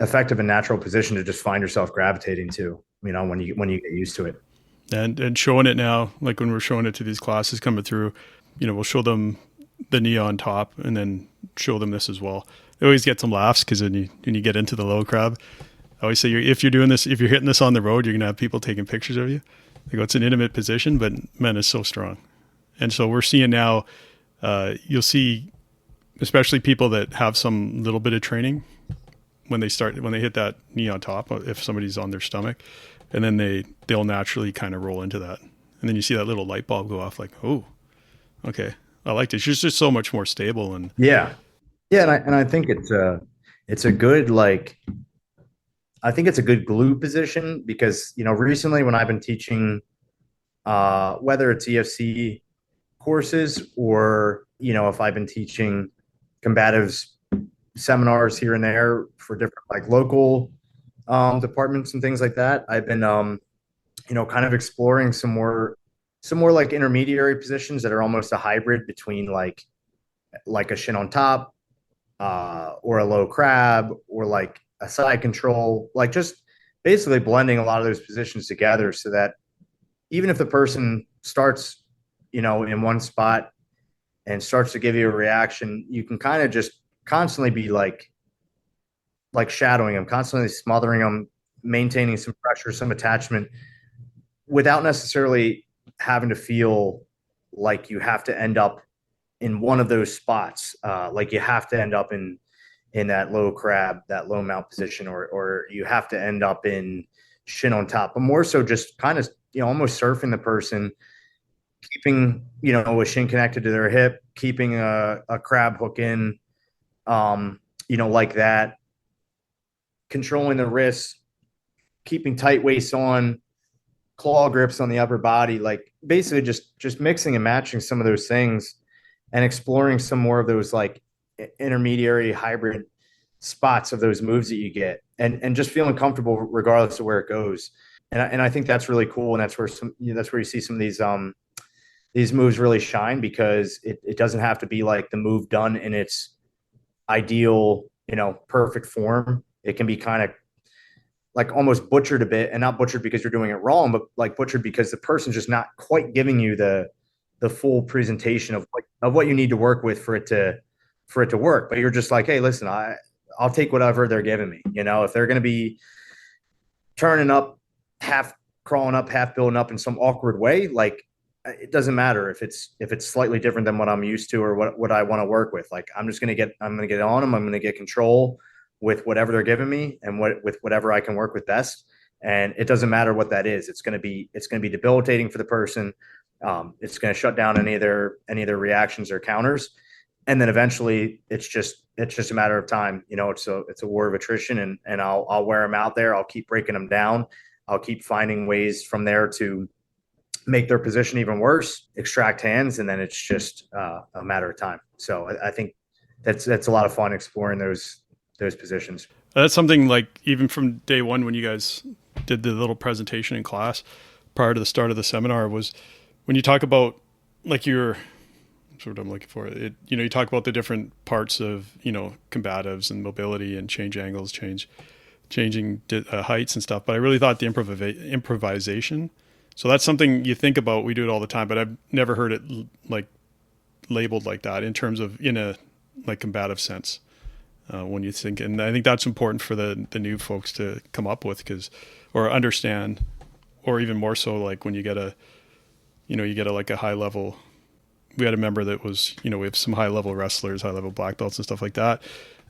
effective and natural position to just find yourself gravitating to, when you get used to it. And showing it now, like when we're showing it to these classes coming through, we'll show them the knee on top and then show them this as well. They always get some laughs because when you get into the low crab, I always say, if you're doing this, if you're hitting this on the road, you're going to have people taking pictures of you. They go, it's an intimate position, but man, it's so strong. And so we're seeing now, you'll see, especially people that have some little bit of training, when they hit that knee on top, if somebody's on their stomach, and then they'll naturally kind of roll into that. And then you see that little light bulb go off, like, oh, okay, I liked it. It's just so much more stable. And and I think it's a good, like, I think it's a good glue position because, recently when I've been teaching, whether it's EFC courses or, if I've been teaching combatives seminars here and there for different like local departments and things like that, I've been, kind of exploring some more like intermediary positions that are almost a hybrid between like a shin on top, or a low crab, or like a side control, like just basically blending a lot of those positions together so that even if the person starts, in one spot and starts to give you a reaction, you can kind of just constantly be like shadowing them, constantly smothering them, maintaining some pressure, some attachment without necessarily having to feel like you have to end up in one of those spots. Like you have to end up in that low crab, that low mount position, or you have to end up in shin on top, but more so just kind of, almost surfing the person, keeping, a shin connected to their hip, keeping a crab hook in, like that, controlling the wrists, keeping tight waists on, claw grips on the upper body, like basically just mixing and matching some of those things and exploring some more of those like intermediary hybrid spots of those moves that you get, and just feeling comfortable regardless of where it goes. And I think that's really cool. And that's where that's where you see some of these moves really shine, because it doesn't have to be like the move done in its ideal, perfect form. It can be kind of like almost butchered a bit, and not butchered because you're doing it wrong, but like butchered because the person's just not quite giving you the full presentation of what you need to work with for it to work. But you're just like, hey, listen, I'll take whatever they're giving me. If they're going to be turning up, half crawling up, half building up in some awkward way, like it doesn't matter if it's slightly different than what I'm used to or what I want to work with. Like I'm going to get on them. I'm going to get control with whatever they're giving me and with whatever I can work with best. And it doesn't matter what that is. It's going to be debilitating for the person. It's going to shut down any of their reactions or counters. And then eventually it's just a matter of time. It's a war of attrition, and I'll wear them out there. I'll keep breaking them down. I'll keep finding ways from there to make their position even worse, extract hands, and then it's just a matter of time. So I think that's a lot of fun exploring those positions. That's something like even from day one when you guys did the little presentation in class prior to the start of the seminar, was when you talk about like your sort of I'm looking for it, you talk about the different parts of, combatives and mobility and change angles, changing heights and stuff. But I really thought the improvisation. So that's something you think about. We do it all the time, but I've never heard it like labeled like that in terms of in a like combative sense. When you think, and I think that's important for the new folks to come up with, or understand, or even more so, like when you get a like a high level, we had a member that was, we have some high level wrestlers, high level black belts and stuff like that.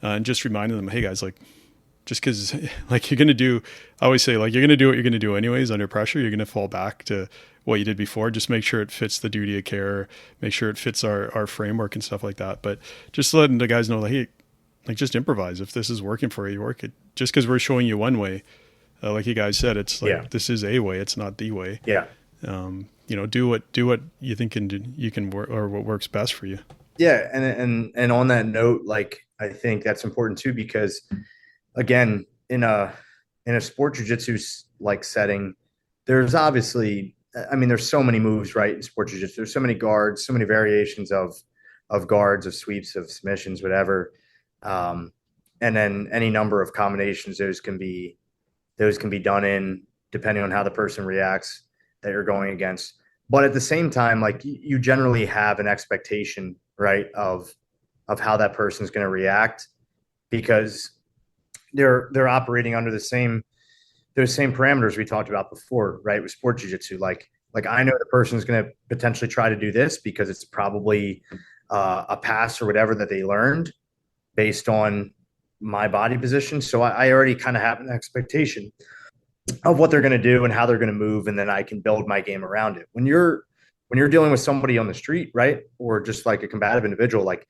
And just reminding them, hey guys, like, just cause like you're going to do, I always say like, you're going to do what you're going to do anyways under pressure. You're going to fall back to what you did before. Just make sure it fits the duty of care, make sure it fits our framework and stuff like that. But just letting the guys know that, hey, like just improvise. If this is working for you, work it. Just because we're showing you one way, like you guys said, it's like This is a way. It's not the way. Yeah. Do what you think you can work, or what works best for you. Yeah, and on that note, like I think that's important too, because again, in a sport jiu-jitsu like setting, there's obviously, there's so many moves, right? In sport jiu-jitsu, there's so many guards, so many variations of guards, of sweeps, of submissions, whatever. And then any number of combinations those can be done in, depending on how the person reacts that you're going against. But at the same time, like you generally have an expectation, right, of how that person's going to react, because they're operating under those same parameters we talked about before, right? With sport jiu-jitsu, like I know the person's going to potentially try to do this because it's probably a pass or whatever that they learned based on my body position. So I already kind of have an expectation of what they're going to do and how they're going to move, and then I can build my game around it. When you're dealing with somebody on the street, right, or just like a combative individual, like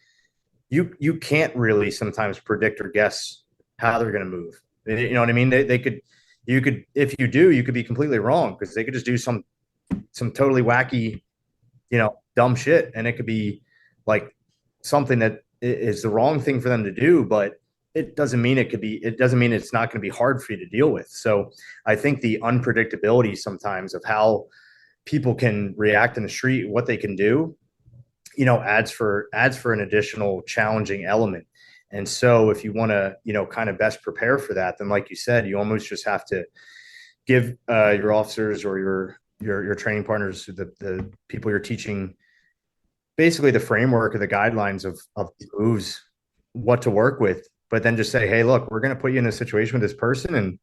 you can't really sometimes predict or guess how they're going to move. You know what I mean? You could, if you do, you could be completely wrong, because they could just do some totally wacky, dumb shit, and it could be like something that is the wrong thing for them to do, but it doesn't mean it's not going to be hard for you to deal with. So I think the unpredictability sometimes of how people can react in the street, what they can do, adds for an additional challenging element. And so if you want to, kind of best prepare for that, then like you said, you almost just have to give your officers or your training partners, the people you're teaching, basically the framework or the guidelines of moves, what to work with, but then just say, hey, look, we're going to put you in a situation with this person, and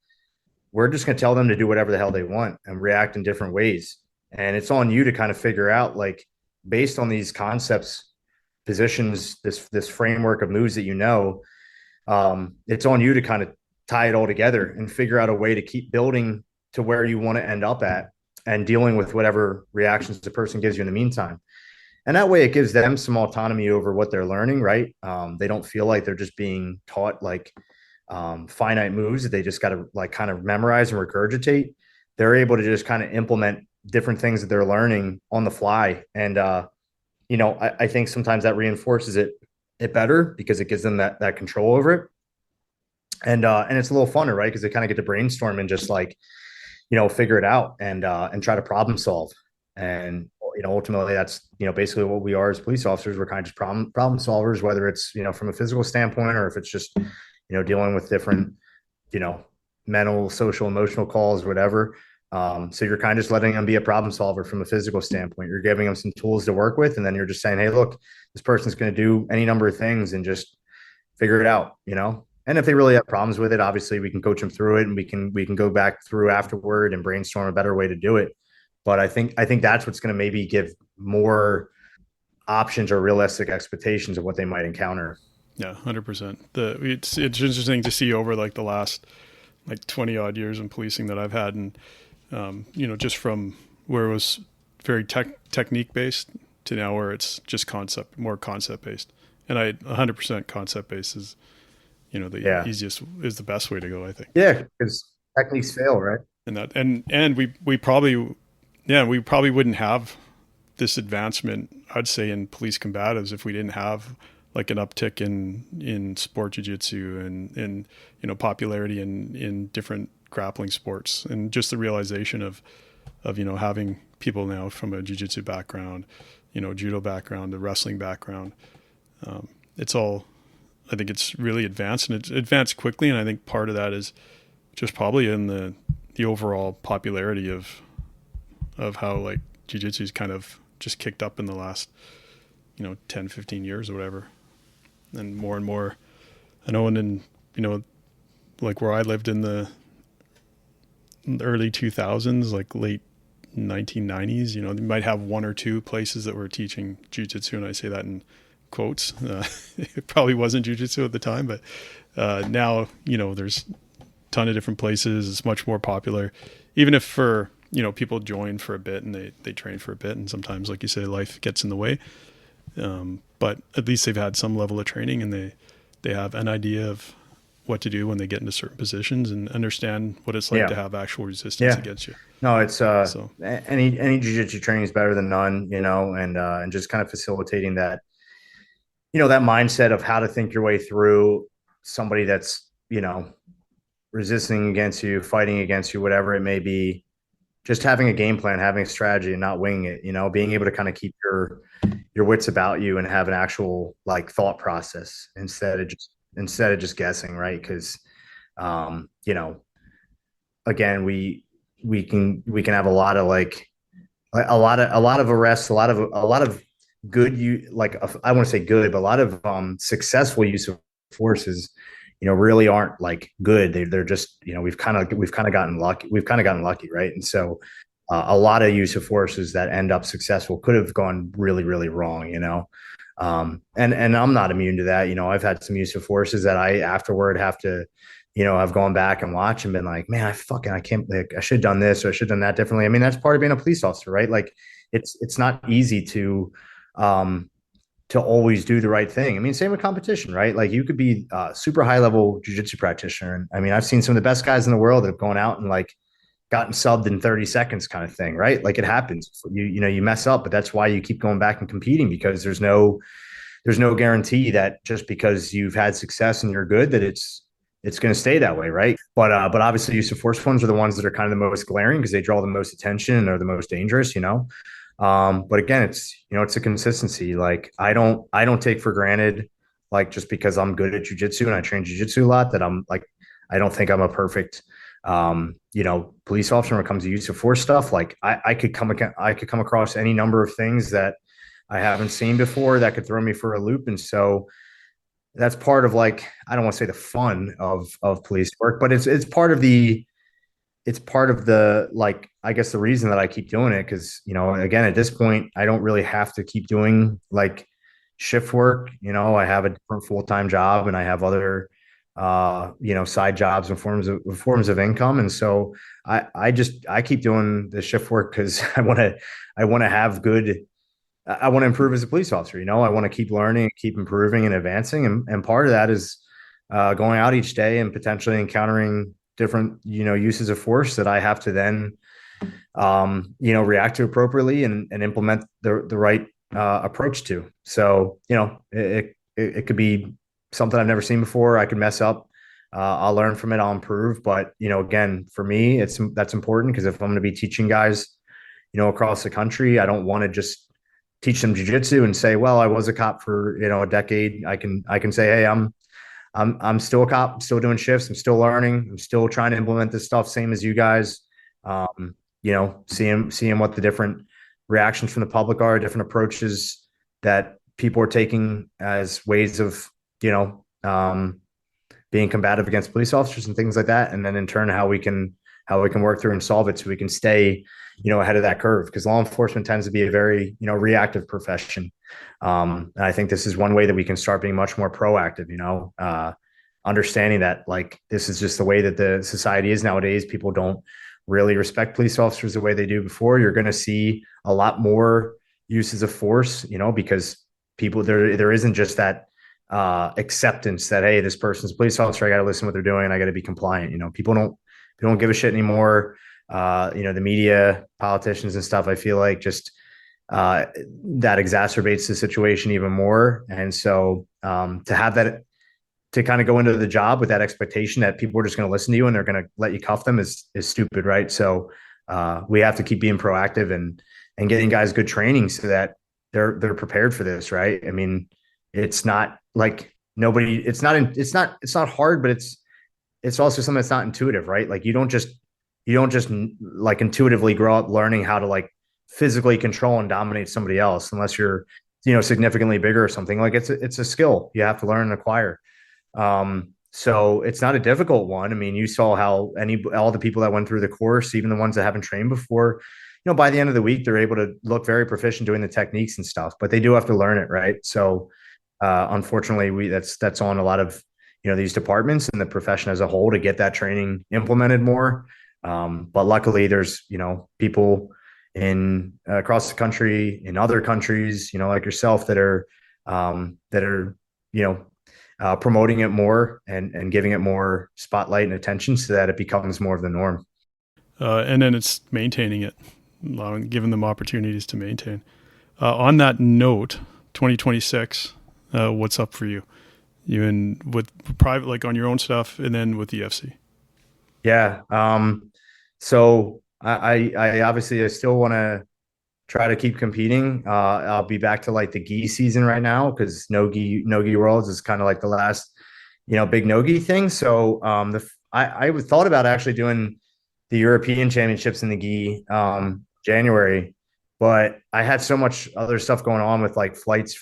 we're just going to tell them to do whatever the hell they want and react in different ways. And it's on you to kind of figure out, like, based on these concepts, positions, this framework of moves that it's on you to kind of tie it all together and figure out a way to keep building to where you want to end up at, and dealing with whatever reactions the person gives you in the meantime. And that way it gives them some autonomy over what they're learning, right? They don't feel like they're just being taught like finite moves that they just got to like kind of memorize and regurgitate. They're able to just kind of implement different things that they're learning on the fly. And, I think sometimes that reinforces it better because it gives them that control over it. And it's a little funner, right? Because they kind of get to brainstorm and just like, figure it out and try to problem solve. And, ultimately that's, basically what we are as police officers. We're kind of just problem solvers, whether it's, from a physical standpoint, or if it's just, dealing with different, mental, social, emotional calls, whatever. So you're kind of just letting them be a problem solver from a physical standpoint. You're giving them some tools to work with. And then you're just saying, hey, look, this person's going to do any number of things and just figure it out, And if they really have problems with it, obviously we can coach them through it, and we can go back through afterward and brainstorm a better way to do it. But I think that's what's going to maybe give more options or realistic expectations of what they might encounter. Yeah, 100%. It's interesting to see over like the last like 20 odd years in policing that I've had, and just from where it was very technique based to now where it's just more concept based. And 100% concept based is, easiest is the best way to go, I think. Yeah, because techniques fail, right? And we probably wouldn't have this advancement, I'd say, in police combatives if we didn't have like an uptick in sport jiu-jitsu and popularity in different grappling sports, and just the realization of having people now from a jiu-jitsu background, judo background, the wrestling background. It's all, I think it's really advanced, and it's advanced quickly. And I think part of that is just probably in the overall popularity of how like jiu-jitsu is kind of just kicked up in the last, 10, 15 years or whatever. And more, I know, and then, like where I lived in the early 2000s, like late 1990s, you might have one or two places that were teaching jiu-jitsu. And I say that in quotes. It probably wasn't jiu-jitsu at the time, but now, there's a ton of different places. It's much more popular, even if for, people join for a bit and they train for a bit. And sometimes, like you say, life gets in the way. But at least they've had some level of training, and they have an idea of what to do when they get into certain positions and understand what it's like to have actual resistance against you. No, it's any jiu-jitsu training is better than none, and just kind of facilitating that, that mindset of how to think your way through somebody that's, resisting against you, fighting against you, whatever it may be. Just having a game plan, having a strategy, and not winging it, being able to kind of keep your wits about you and have an actual like thought process instead of just guessing, right? Because again, we can have a lot of arrests, a lot of good, I want to say good, but a lot of successful use of forces, really aren't like good. They're just, we've kind of gotten lucky, right? And so a lot of use of forces that end up successful could have gone really, really wrong, and I'm not immune to that. I've had some use of forces that I afterward have to, I've gone back and watched and been like, man, I should have done this or I should have done that differently. I mean, that's part of being a police officer, right? Like it's not easy to always do the right thing. I mean, same with competition, right? Like you could be a super high level jiu-jitsu practitioner. And I mean, I've seen some of the best guys in the world that have gone out and like gotten subbed in 30 seconds kind of thing, right? Like it happens. You mess up, but that's why you keep going back and competing, because there's no guarantee that just because you've had success and you're good, that it's going to stay that way, right? But obviously use of force ones are the ones that are kind of the most glaring because they draw the most attention and are the most dangerous, But again, it's a consistency. Like I don't take for granted, like just because I'm good at jujitsu and I train jujitsu a lot, that I'm like, I don't think I'm a perfect, police officer when it comes to use of force stuff. Like I could come across any number of things that I haven't seen before that could throw me for a loop. And so that's part of, like, I don't want to say the fun of police work, but it's part of the it's part of the, like, I guess the reason that I keep doing it, because, again, at this point, I don't really have to keep doing like shift work. I have a different full-time job, and I have other, side jobs and forms of income. And so I keep doing the shift work because I want to have good, I want to improve as a police officer. I want to keep learning, keep improving and advancing. And part of that is going out each day and potentially encountering different, uses of force that I have to then, react to appropriately and implement the right approach to. So, it could be something I've never seen before. I could mess up. I'll learn from it. I'll improve. But, again, for me, that's important, because if I'm going to be teaching guys, across the country, I don't want to just teach them jiu-jitsu and say, well, I was a cop for, a decade. I can say, hey, I'm still a cop, I'm still doing shifts, I'm still learning, I'm still trying to implement this stuff, same as you guys. Seeing what the different reactions from the public are, different approaches that people are taking as ways of, being combative against police officers and things like that. And then in turn, how we can work through and solve it so we can stay, ahead of that curve, because law enforcement tends to be a very, reactive profession. And I think this is one way that we can start being much more proactive, understanding that, like, this is just the way that the society is nowadays. People don't really respect police officers the way they do before. You're going to see a lot more uses of force, because there isn't just that acceptance that, hey, this person's a police officer, I got to listen to what they're doing, and I got to be compliant. People don't give a shit anymore. The media, politicians and stuff, I feel like just that exacerbates the situation even more. And so to have that, to kind of go into the job with that expectation that people are just going to listen to you and they're going to let you cuff them is stupid, right? So we have to keep being proactive and getting guys good training so that they're prepared for this, right? I mean, it's not like it's not hard, but it's also something that's not intuitive, right? Like you don't just like intuitively grow up learning how to like physically control and dominate somebody else unless you're, significantly bigger or something. Like it's a skill you have to learn and acquire. So it's not a difficult one. I mean, you saw how all the people that went through the course, even the ones that haven't trained before, by the end of the week, they're able to look very proficient doing the techniques and stuff, but they do have to learn it. Right. So, unfortunately that's on a lot of, these departments and the profession as a whole to get that training implemented more. But luckily there's, people in across the country, in other countries, like yourself that are, promoting it more and giving it more spotlight and attention so that it becomes more of the norm. And then it's maintaining it, giving them opportunities to maintain. On that note, 2026, what's up for you? You and with private, like on your own stuff, and then with the EFC. Yeah. So I obviously I still want to try to keep competing. I'll be back to like the gi season right now because no gi worlds is kind of like the last, big no gi thing. So I thought about actually doing the European Championships in the gi January, but I had so much other stuff going on with like flights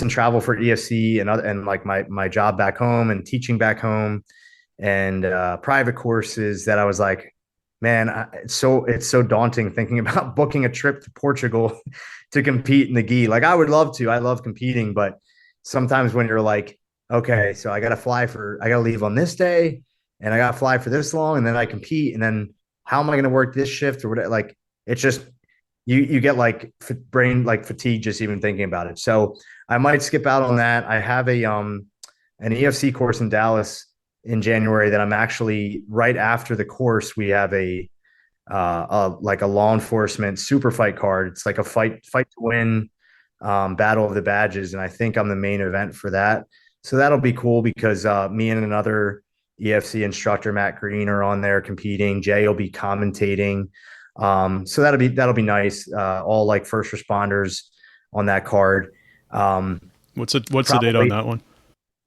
and travel for EFC and like my job back home and teaching back home and private courses that I was like, man, it's so daunting thinking about booking a trip to Portugal to compete in the gi. Like I would love to, I love competing, but sometimes when you're like, okay, so I got to leave on this day and I got to fly for this long and then I compete. And then how am I going to work this shift or whatever? Like, it's just, you get like brain, like fatigue, just even thinking about it. So I might skip out on that. I have an EFC course in Dallas in January that I'm actually right after the course. We have a law enforcement super fight card. It's like a fight to win, battle of the badges. And I think I'm the main event for that. So that'll be cool because me and another EFC instructor, Matt Green, are on there competing. Jay will be commentating. So that'll be nice. All like first responders on that card. What's the date on that one?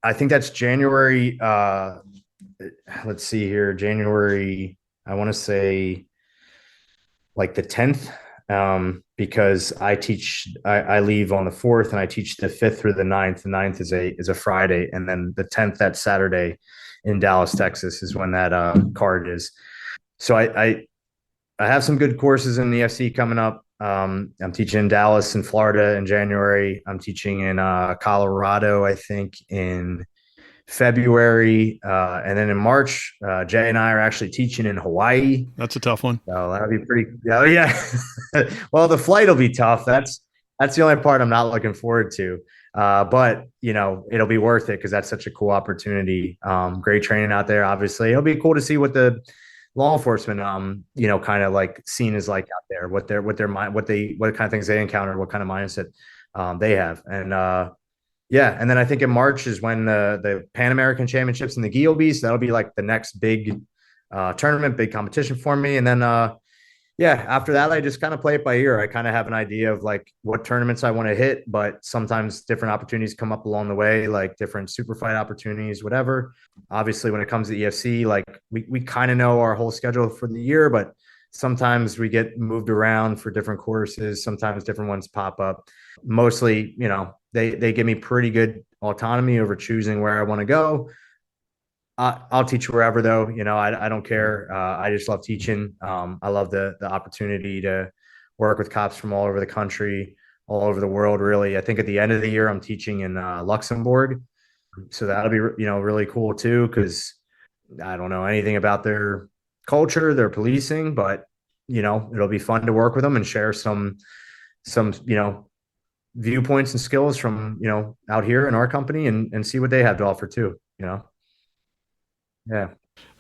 I think that's January. Let's see here. January, I want to say like the 10th, because I leave on the 4th and I teach the 5th through the 9th. The 9th is a Friday. And then the 10th, that Saturday in Dallas, Texas is when that card is. So I have some good courses in the FC coming up. I'm teaching in Dallas and Florida in January. I'm teaching in Colorado, I think, in February. And then in March, Jay and I are actually teaching in Hawaii. That's a tough one. So that'll be pretty. Oh, yeah. Well, the flight will be tough. That's the only part I'm not looking forward to. But it'll be worth it because that's such a cool opportunity. Great training out there. Obviously, it'll be cool to see what the law enforcement, kind of like scene is like out there. What their mind, what kind of things they encounter, what kind of mindset they have, and yeah. And then I think in March is when the Pan American Championships in the gi will be. So that'll be like the next big tournament, big competition for me. And then yeah, after that, I just kind of play it by ear. I kind of have an idea of like what tournaments I want to hit, but sometimes different opportunities come up along the way, like different super fight opportunities, whatever. Obviously, when it comes to EFC, like we kind of know our whole schedule for the year, but sometimes we get moved around for different courses. Sometimes different ones pop up. Mostly, they give me pretty good autonomy over choosing where I want to go. I'll teach wherever though. I don't care. I just love teaching. I love the opportunity to work with cops from all over the country, all over the world. Really, I think at the end of the year, I'm teaching in Luxembourg, so that'll be really cool too. Because I don't know anything about their culture, their policing, but it'll be fun to work with them and share some viewpoints and skills from out here in our company and see what they have to offer too. Yeah.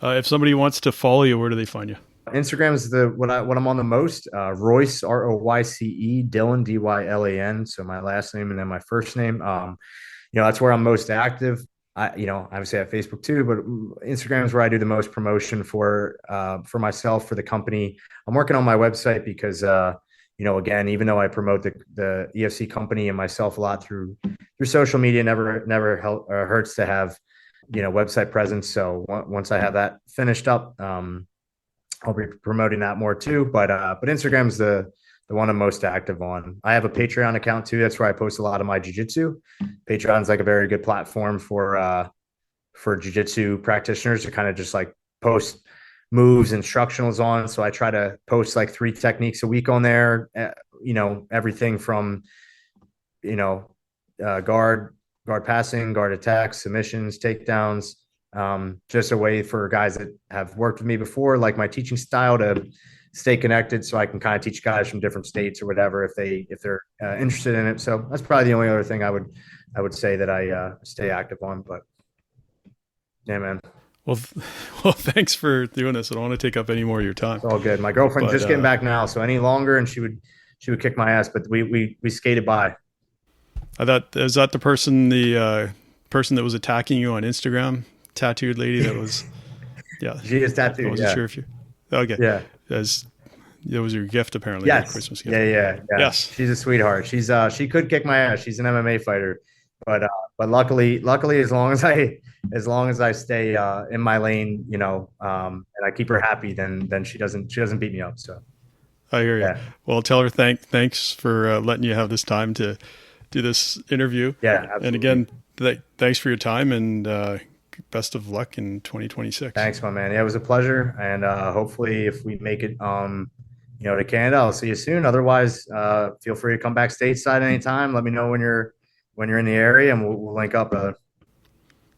If somebody wants to follow you, where do they find you? Instagram is what I'm on the most. Royce, Royce, Dylan, Dylan. So my last name and then my first name. That's where I'm most active. Obviously I have Facebook too, but Instagram is where I do the most promotion for myself, for the company. I'm working on my website because again, even though I promote the EFC company and myself a lot through social media, never hurts to have website presence. So once I have that finished up, I'll be promoting that more too. But Instagram's the one I'm most active on. I have a Patreon account too. That's where I post a lot of my jiu-jitsu. Patreon's like a very good platform for jiu-jitsu practitioners to kind of just like post moves, instructionals on. So I try to post like 3 techniques a week on there. Everything from guard passing, guard attacks, submissions, takedowns. Just a way for guys that have worked with me before, like my teaching style, to stay connected, so I can kind of teach guys from different states or whatever if they're interested in it. So that's probably the only other thing I would say that I stay active on. But yeah, man. Well, thanks for doing this. I don't want to take up any more of your time. It's all good. My girlfriend's just getting back now, so any longer and she would kick my ass. But we skated by. I thought, is that the person that was attacking you on Instagram? Tattooed lady that was, yeah. She is tattooed. I wasn't sure if you, okay. Yeah. That was your gift apparently. Yes. Christmas gift. Yeah. Yes. She's a sweetheart. She could kick my ass. She's an MMA fighter, but luckily as long as I stay in my lane, and I keep her happy, then she doesn't beat me up. So. I hear you. Yeah. Well, tell her thanks for letting you have this time to do this interview. Yeah, absolutely. And again, thanks for your time and best of luck in 2026. Thanks, my man. Yeah, it was a pleasure. And hopefully if we make it, to Canada, I'll see you soon. Otherwise, feel free to come back stateside anytime. Let me know when you're in the area and we'll link up, brother.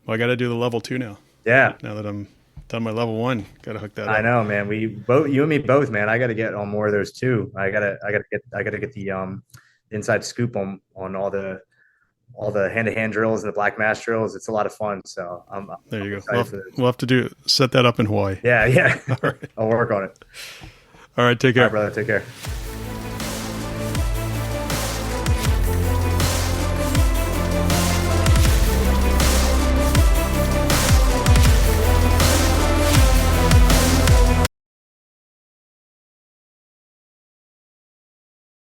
Well, I got to do the level 2 now. Yeah. Now that I'm done my level 1, got to hook that up. I know, man. You and me both, man. I got to get on more of those too. I got to get the inside scoop on all the hand-to-hand drills and the black mass drills. It's a lot of fun. So there you go. We'll have to set that up in Hawaii. Yeah. All right. I'll work on it. All right. Take care. All right, brother. Take care.